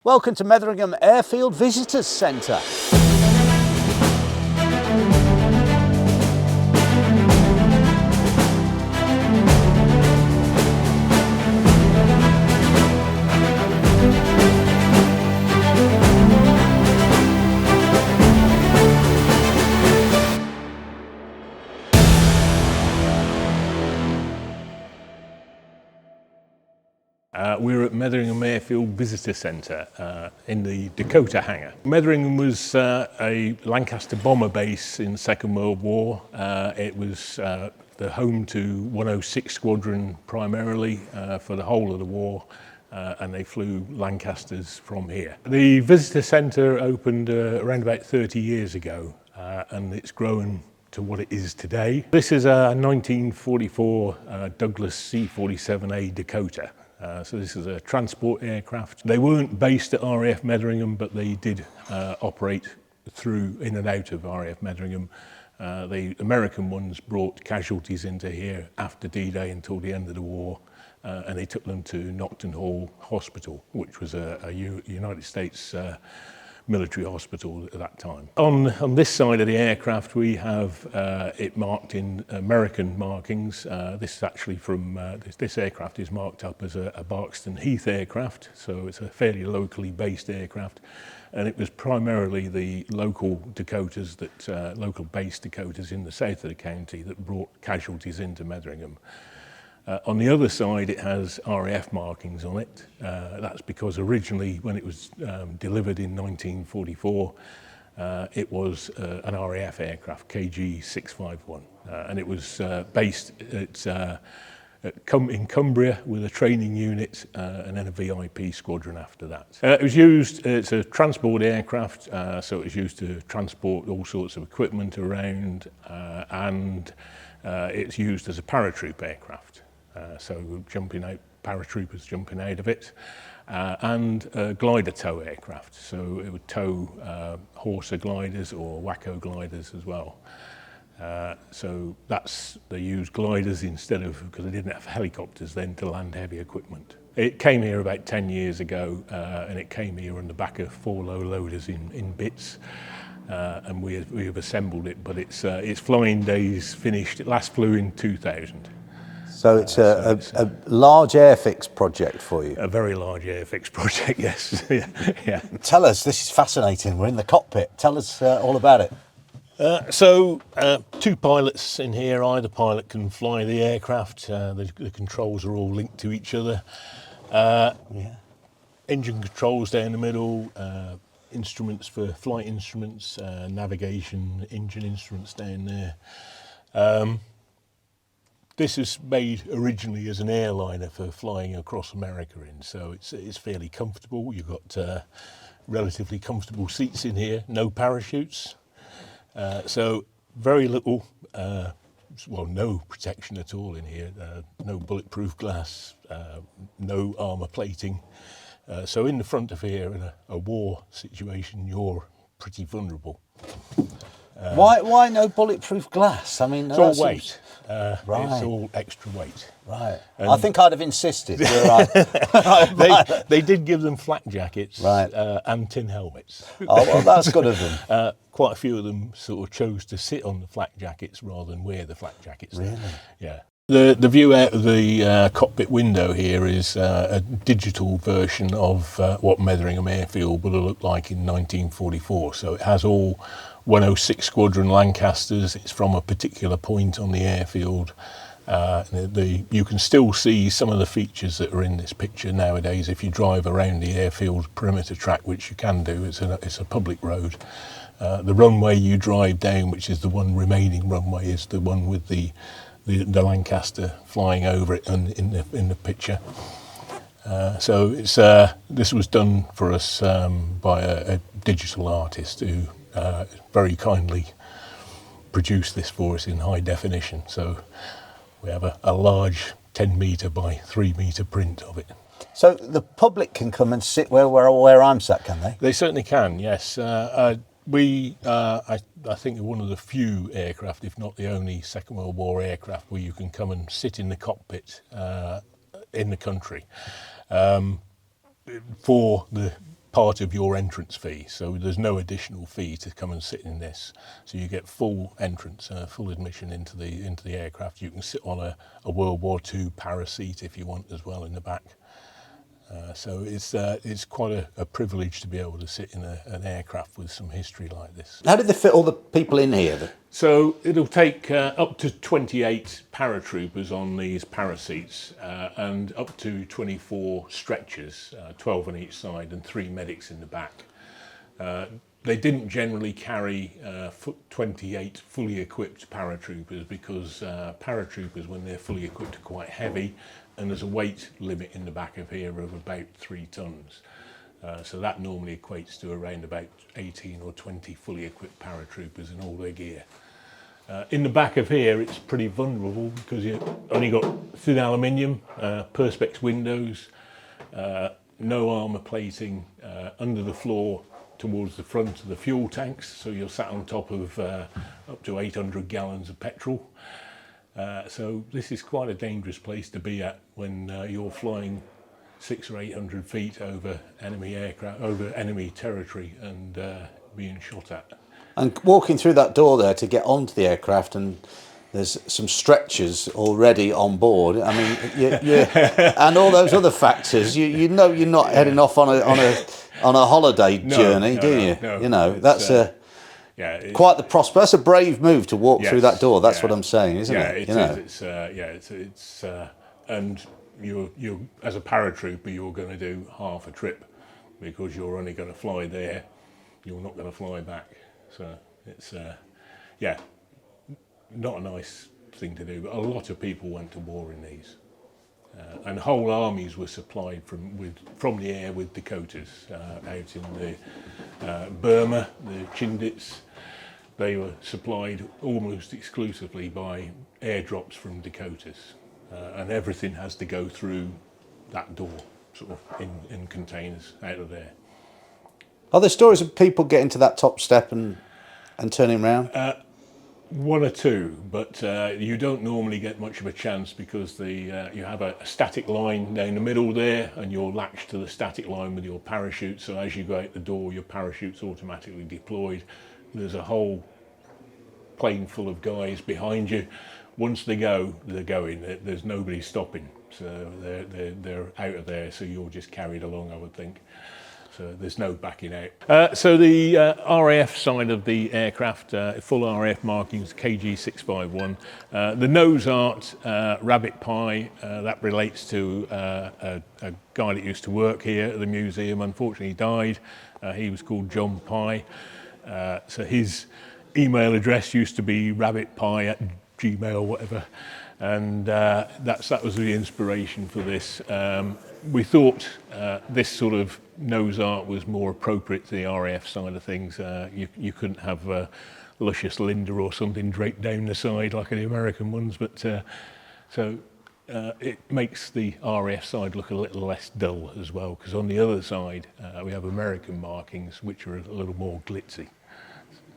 Welcome to Metheringham Airfield Visitors Centre. We're at Metheringham Airfield Visitor Centre in the Dakota hangar. Metheringham was a Lancaster bomber base in the Second World War. It was the home to 106 Squadron primarily for the whole of the war, and they flew Lancasters from here. The Visitor Centre opened around about 30 years ago, and it's grown to what it is today. This is a 1944 Douglas C47 Dakota. So this is a transport aircraft. They weren't based at RAF Metheringham, but they did operate through in and out of RAF Metheringham. The American ones brought casualties into here after D-Day until the end of the war, and they took them to Nocton Hall Hospital, which was a United States military hospital at that time. On this side of the aircraft we have it marked in American markings. This is actually from, this aircraft is marked up as a Barkston Heath aircraft, so it's a fairly locally based aircraft, and it was primarily the local Dakotas, local base Dakotas in the south of the county that brought casualties into Metheringham. On the other side it has RAF markings on it. That's because originally when it was delivered in 1944 it was an RAF aircraft, KG-651, and it was based in Cumbria with a training unit and then a VIP squadron after that. It was used, it's a transport aircraft, so it was used to transport all sorts of equipment around, and it's used as a paratroop aircraft. So jumping out, paratroopers jumping out of it, and a glider tow aircraft. So it would tow Horsa gliders or Wacko gliders as well. So they used gliders instead of, because they didn't have helicopters then to land heavy equipment. It came here about 10 years ago, and it came here on the back of 4 low loaders in bits. And we've assembled it, but its flying days finished. It last flew in 2000. So it's a large airfix project for you? A very large airfix project, yes. Yeah. Tell us, this is fascinating. We're in the cockpit. Tell us all about it. So 2 pilots in here. Either pilot can fly the aircraft. The controls are all linked to each other. Engine controls down the middle, instruments for flight instruments, navigation, engine instruments down there. This is made originally as an airliner for flying across America in, so it's fairly comfortable. You've got relatively comfortable seats in here, no parachutes, so very little, well, no protection at all in here, no bulletproof glass, no armour plating. So in the front of here, in a war situation, you're pretty vulnerable. Why no bulletproof glass? I mean, it's all weight. Right. It's all extra weight. Right. I think I'd have insisted. They did give them flak jackets, right, and tin helmets. Oh, well, that's good of them. Quite a few of them sort of chose to sit on the flak jackets rather than wear the flak jackets. Really? Yeah. The view out of the cockpit window here is a digital version of what Metheringham Airfield would have looked like in 1944. So it has all 106 Squadron Lancasters. It's from a particular point on the airfield. You can still see some of the features that are in this picture nowadays if you drive around the airfield perimeter track, which you can do. It's a public road. The runway you drive down, which is the one remaining runway, is the one with the Lancaster flying over it in the picture. So this was done for us by a digital artist who very kindly produced this for us in high definition. So we have a large 10 metre by 3 metre print of it. So the public can come and sit where I'm sat, can they? They certainly can, yes. I think we're one of the few aircraft, if not the only Second World War aircraft, where you can come and sit in the cockpit in the country for the part of your entrance fee, so there's no additional fee to come and sit in this. So you get full entrance, full admission into the aircraft. You can sit on a World War II para seat if you want as well in the back. So it's quite a privilege to be able to sit in an aircraft with some history like this. How did they fit all the people in here? So it'll take up to 28 paratroopers on these para seats and up to 24 stretchers, 12 on each side, and 3 medics in the back. They didn't generally carry 28 fully equipped paratroopers because paratroopers, when they're fully equipped, are quite heavy, and there's a weight limit in the back of here of about 3 tons. So that normally equates to around about 18 or 20 fully equipped paratroopers in all their gear. In the back of here, it's pretty vulnerable because you've only got thin aluminium, perspex windows, no armour plating under the floor towards the front of the fuel tanks, so you're sat on top of up to 800 gallons of petrol. So this is quite a dangerous place to be at when you're flying 600 or 800 feet over enemy aircraft, over enemy territory, and being shot at. And walking through that door there to get onto the aircraft, and there's some stretchers already on board. I mean, and all those other factors. You know, you're not heading off on a holiday journey, do you? No, you know, that's quite the prospect. That's a brave move to walk through that door. That's what I'm saying, isn't it? It's and you as a paratrooper, you're going to do half a trip because you're only going to fly there. You're not going to fly back. So it's not a nice thing to do. But a lot of people went to war in these. And whole armies were supplied from the air with Dakotas out in the Burma, the Chindits. They were supplied almost exclusively by airdrops from Dakotas, and everything has to go through that door, sort of in containers out of there. Are there stories of people getting to that top step and turning around? One or two, but you don't normally get much of a chance because you have a static line down the middle there, and you're latched to the static line with your parachute. So as you go out the door, your parachute's automatically deployed. There's a whole plane full of guys behind you. Once they go, they're going. There's nobody stopping. So they're out of there. So you're just carried along, I would think. So there's no backing out. So the RAF side of the aircraft, full RAF markings, KG651. The nose art, rabbit pie, that relates to a guy that used to work here at the museum. Unfortunately, he died. He was called John Pye. So his email address used to be rabbitpie@gmail, whatever. And that was the inspiration for this. We thought this sort of nose art was more appropriate to the RAF side of things. You couldn't have a luscious Linda or something draped down the side like the American ones, but so it makes the RAF side look a little less dull as well, because on the other side we have American markings which are a little more glitzy.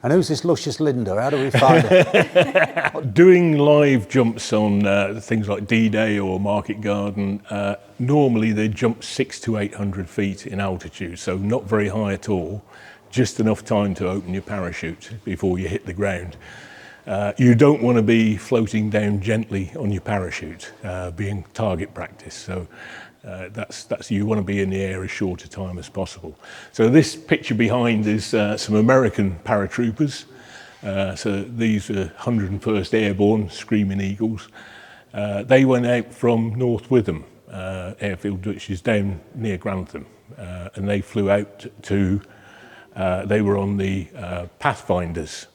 And who's this luscious Linda? How do we find her? Doing live jumps on things like D-Day or Market Garden, normally they jump 600 to 800 feet in altitude, so not very high at all, just enough time to open your parachute before you hit the ground. You don't want to be floating down gently on your parachute, being target practice. So that's you want to be in the air as short a time as possible. So this picture behind is some American paratroopers. So these are 101st Airborne, Screaming Eagles. They went out from North Witham Airfield, which is down near Grantham, and they flew out to, they were on the Pathfinders,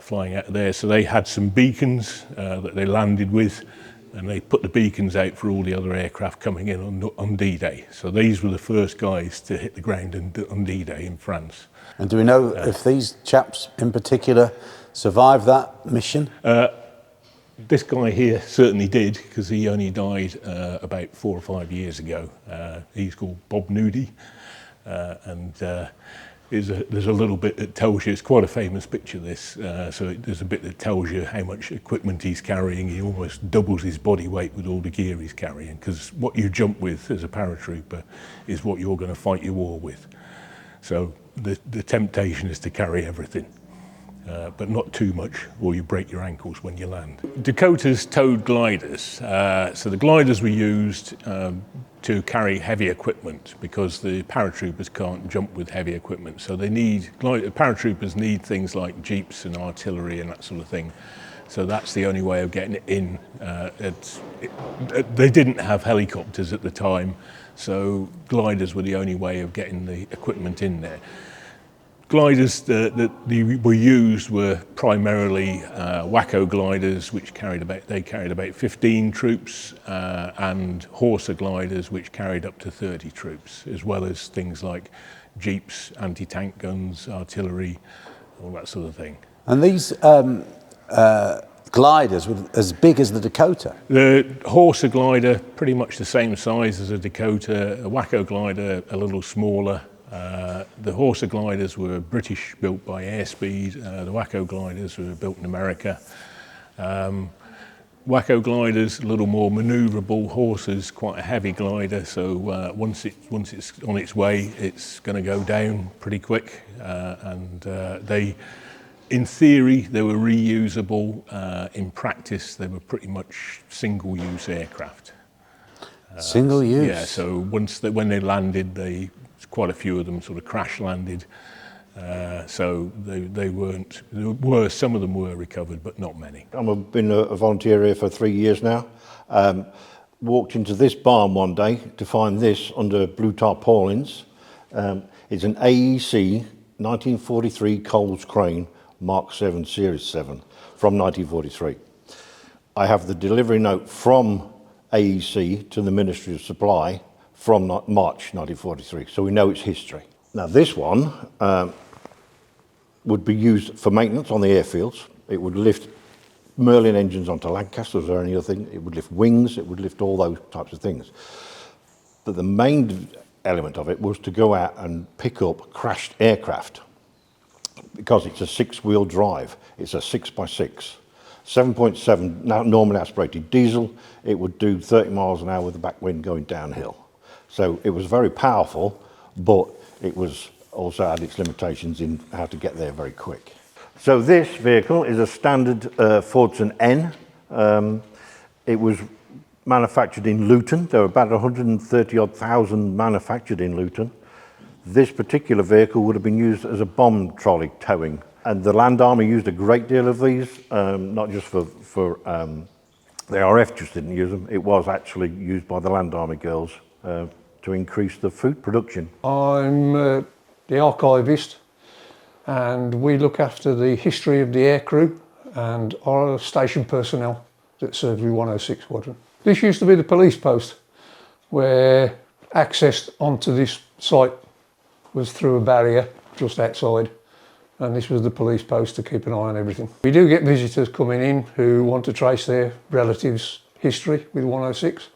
flying out of there. So they had some beacons that they landed with, and they put the beacons out for all the other aircraft coming in on D-Day. So these were the first guys to hit the ground on D-Day in France. And do we know if these chaps in particular survived that mission? This guy here certainly did, because he only died about 4 or 5 years ago. He's called Bob Nudie, and there's a little bit that tells you, it's quite a famous picture this, there's a bit that tells you how much equipment he's carrying. He almost doubles his body weight with all the gear he's carrying, because what you jump with as a paratrooper is what you're going to fight your war with. So the temptation is to carry everything, but not too much or you break your ankles when you land. Dakota's towed gliders. So the gliders were used to carry heavy equipment, because the paratroopers can't jump with heavy equipment. So paratroopers need things like jeeps and artillery and that sort of thing. So that's the only way of getting it in. They didn't have helicopters at the time, so gliders were the only way of getting the equipment in there. Gliders that were used were primarily WWII gliders, which carried about 15 troops, and Horsa gliders, which carried up to 30 troops, as well as things like jeeps, anti-tank guns, artillery, all that sort of thing. And these gliders were as big as the Dakota? The Horsa glider, pretty much the same size as a Dakota. A WWII glider, a little smaller. The Horsa gliders were British, built by Airspeed. The WWII gliders were built in America. WWII gliders, a little more manoeuvrable. Horses, quite a heavy glider, so once it's on its way, it's going to go down pretty quick. In theory, they were reusable. In practice, they were pretty much single-use aircraft. Single use? Yeah, so when they landed, quite a few of them sort of crash landed. So they weren't, some of them were recovered, but not many. I've been a volunteer here for 3 years now. Walked into this barn one day to find this under blue tarpaulins. It's an AEC 1943 Coles crane Mark 7 Series 7 from 1943. I have the delivery note from AEC to the Ministry of Supply from March 1943, so we know its history. Now this one would be used for maintenance on the airfields. It would lift Merlin engines onto Lancasters or any other thing. It would lift wings, it would lift all those types of things. But the main element of it was to go out and pick up crashed aircraft, because it's a 6-wheel drive. It's a 6x6. 7.7 normally aspirated diesel. It would do 30 miles an hour with the back wind going downhill. So it was very powerful, but it was also had its limitations in how to get there very quick. So this vehicle is a standard Fordson N. It was manufactured in Luton. There were about 130,000 manufactured in Luton. This particular vehicle would have been used as a bomb trolley towing. And the Land Army used a great deal of these, not just for the RAF just didn't use them. It was actually used by the Land Army girls to increase the food production. I'm the archivist, and we look after the history of the aircrew and our station personnel that served with 106 Squadron. This used to be the police post, where access onto this site was through a barrier just outside, and this was the police post to keep an eye on everything. We do get visitors coming in who want to trace their relatives' history with 106.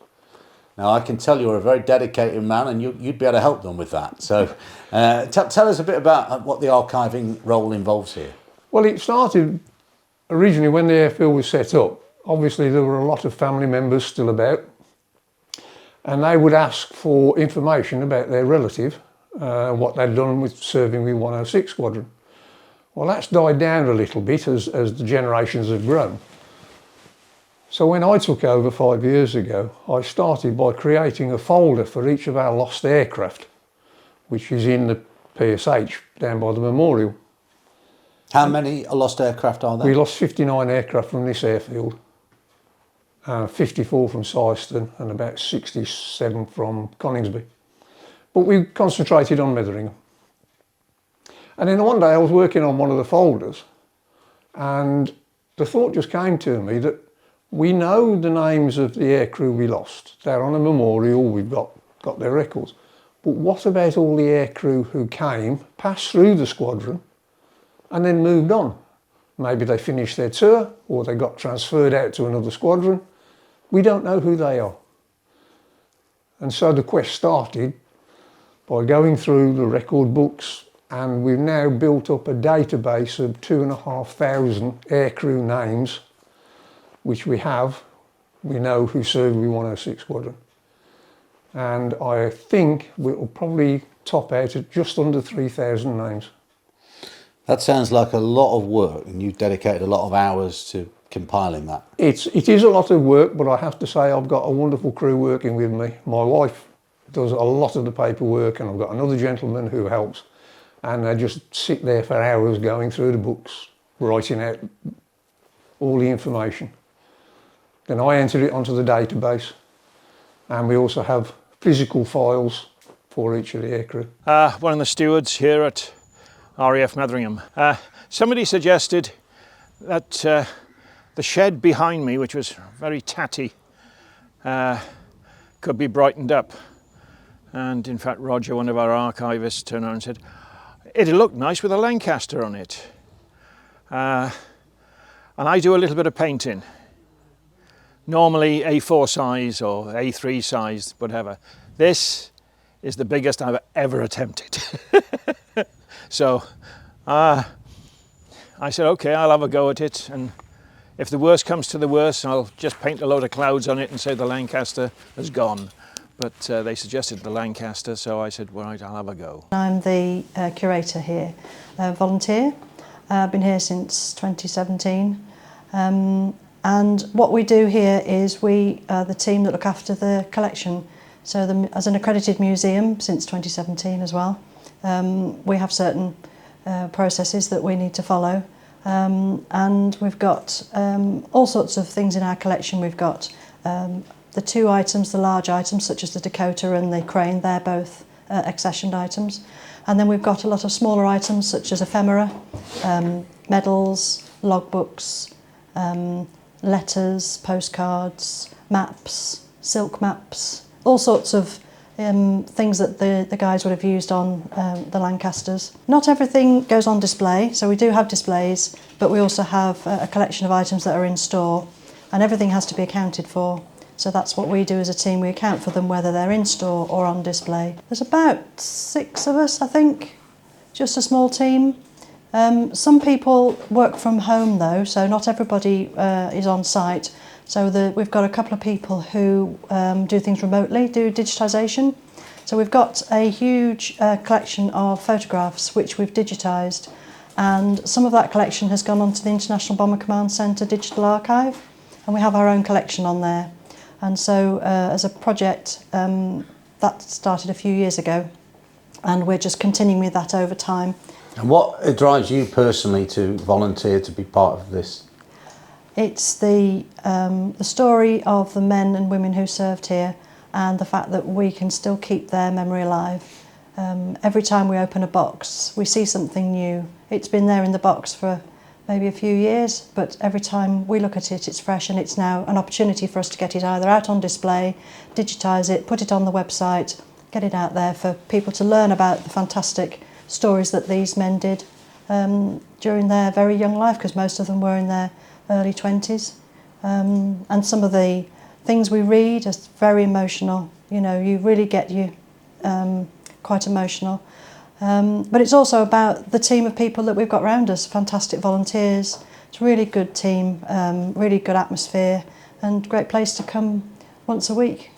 Now I can tell you're a very dedicated man, and you'd be able to help them with that. So tell us a bit about what the archiving role involves here. Well, it started originally when the airfield was set up. Obviously there were a lot of family members still about, and they would ask for information about their relative, what they'd done with serving with 106 Squadron. Well, that's died down a little bit as the generations have grown. So when I took over 5 years ago, I started by creating a folder for each of our lost aircraft, which is in the PSH down by the memorial. How many lost aircraft are there? We lost 59 aircraft from this airfield, 54 from Syston and about 67 from Coningsby. But we concentrated on Metheringham. And then one day I was working on one of the folders, and the thought just came to me that we know the names of the aircrew we lost. They're on a memorial, we've got their records. But what about all the aircrew who came, passed through the squadron, and then moved on? Maybe they finished their tour, or they got transferred out to another squadron. We don't know who they are. And so the quest started by going through the record books and we've now built up a database of 2,500 aircrew names, which we know who served with 106 Squadron. And I think we'll probably top out at just under 3,000 names. That sounds like a lot of work, and you've dedicated a lot of hours to compiling that. It is a lot of work, but I have to say I've got a wonderful crew working with me. My wife does a lot of the paperwork, and I've got another gentleman who helps. And they just sit there for hours going through the books, writing out all the information. Then I enter it onto the database, and we also have physical files for each of the aircrew. One of the stewards here at RAF Metheringham. Somebody suggested that the shed behind me, which was very tatty, could be brightened up. And in fact, Roger, one of our archivists, turned around and said, it'd look nice with a Lancaster on it. And I do a little bit of painting. Normally A4 size or A3 size, whatever. This is the biggest I've ever attempted. So I said, okay, I'll have a go at it. And if the worst comes to the worst, I'll just paint a load of clouds on it and say the Lancaster has gone. But they suggested the Lancaster, so I said, well, right, I'll have a go. I'm the curator here, volunteer. I've been here since 2017. And what we do here is we are the team that look after the collection. So as an accredited museum since 2017 as well, we have certain processes that we need to follow. And we've got all sorts of things in our collection. We've got the two items, the large items, such as the Dakota and the crane, they're both accessioned items. And then we've got a lot of smaller items, such as ephemera, medals, logbooks, letters, postcards, maps, silk maps, all sorts of things that the guys would have used on the Lancasters. Not everything goes on display, so we do have displays, but we also have a collection of items that are in store, and everything has to be accounted for. So that's what we do as a team. We account for them whether they're in store or on display. There's about 6 of us, I think, just a small team. Some people work from home though, so not everybody is on site. So we've got a couple of people who do things remotely, do digitisation. So we've got a huge collection of photographs which we've digitised, and some of that collection has gone onto the International Bomber Command Centre Digital Archive, and we have our own collection on there. And so as a project, that started a few years ago, and we're just continuing with that over time. And what drives you personally to volunteer to be part of this? It's the story of the men and women who served here, and the fact that we can still keep their memory alive. Every time we open a box, we see something new. It's been there in the box for maybe a few years, but every time we look at it, it's fresh, and it's now an opportunity for us to get it either out on display, digitise it, put it on the website, get it out there for people to learn about the fantastic stories that these men did during their very young life, because most of them were in their early 20s. And some of the things we read are very emotional. You know, you really get you quite emotional. But it's also about the team of people that we've got around us, fantastic volunteers. It's a really good team, really good atmosphere, and great place to come once a week.